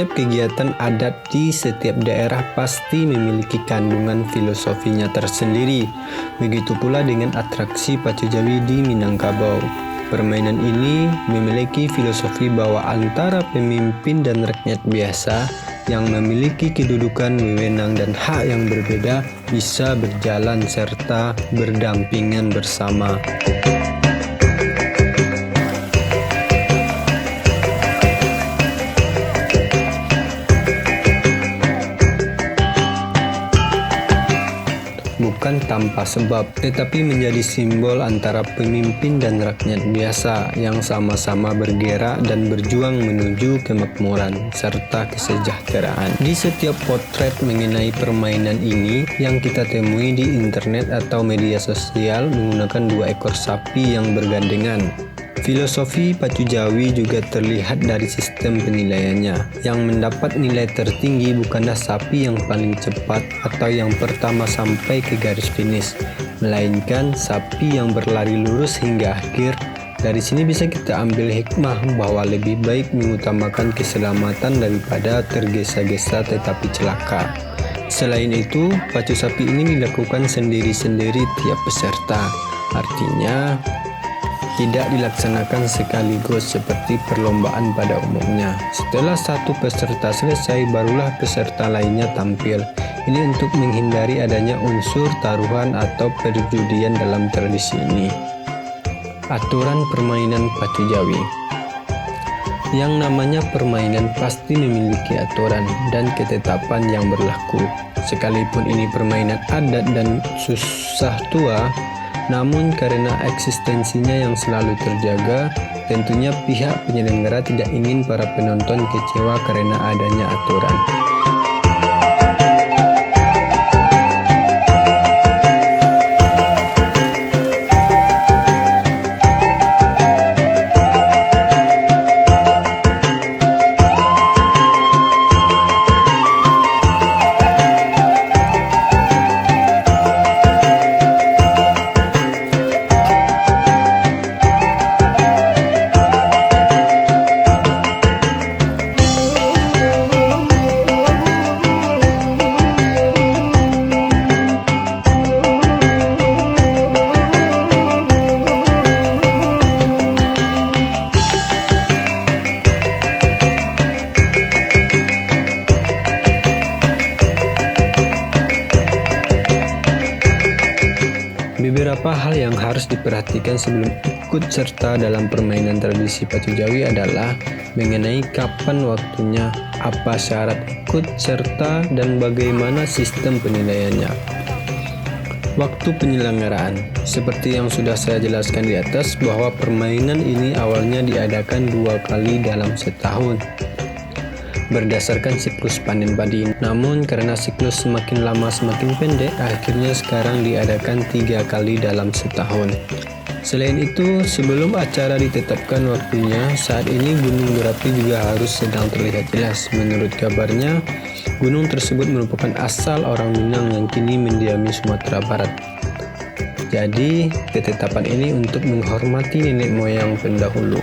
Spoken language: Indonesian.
Setiap kegiatan adat di setiap daerah pasti memiliki kandungan filosofinya tersendiri. Begitu pula dengan atraksi pacu Jawi di Minangkabau. Permainan ini memiliki filosofi bahwa antara pemimpin dan rakyat biasa yang memiliki kedudukan, wewenang, dan hak yang berbeda bisa berjalan serta berdampingan bersama. Bukan tanpa sebab, tetapi menjadi simbol antara pemimpin dan rakyat biasa yang sama-sama bergerak dan berjuang menuju kemakmuran serta kesejahteraan. Di setiap potret mengenai permainan ini yang kita temui di internet atau media sosial menggunakan 2 ekor sapi yang bergandengan. Filosofi pacu Jawi juga terlihat dari sistem penilaiannya. Yang mendapat nilai tertinggi bukanlah sapi yang paling cepat atau yang pertama sampai ke garis finish, melainkan sapi yang berlari lurus hingga akhir. Dari sini bisa kita ambil hikmah bahwa lebih baik mengutamakan keselamatan daripada tergesa-gesa tetapi celaka. Selain itu, pacu sapi ini dilakukan sendiri-sendiri tiap peserta. Artinya, tidak dilaksanakan sekaligus seperti perlombaan pada umumnya. Setelah satu peserta selesai, barulah peserta lainnya tampil. Ini untuk menghindari adanya unsur taruhan atau perjudian dalam tradisi ini. Aturan permainan pacu Jawi. Yang namanya permainan pasti memiliki aturan dan ketetapan yang berlaku. Sekalipun ini permainan adat dan susah tua, namun karena eksistensinya yang selalu terjaga, tentunya pihak penyelenggara tidak ingin para penonton kecewa karena adanya aturan. Beberapa hal yang harus diperhatikan sebelum ikut serta dalam permainan tradisi pacu Jawi adalah mengenai kapan waktunya, apa syarat ikut serta, dan bagaimana sistem penilaiannya. Waktu penyelenggaraan. Seperti yang sudah saya jelaskan di atas bahwa permainan ini awalnya diadakan 2 kali dalam setahun berdasarkan siklus panen padi. Namun karena siklus semakin lama semakin pendek, akhirnya sekarang diadakan 3 kali dalam setahun. Selain itu, sebelum acara ditetapkan waktunya, saat ini gunung berapi juga harus sedang terlihat jelas. Menurut kabarnya, gunung tersebut merupakan asal orang Minang yang kini mendiami Sumatera Barat. Jadi, ketetapan ini untuk menghormati nenek moyang pendahulu.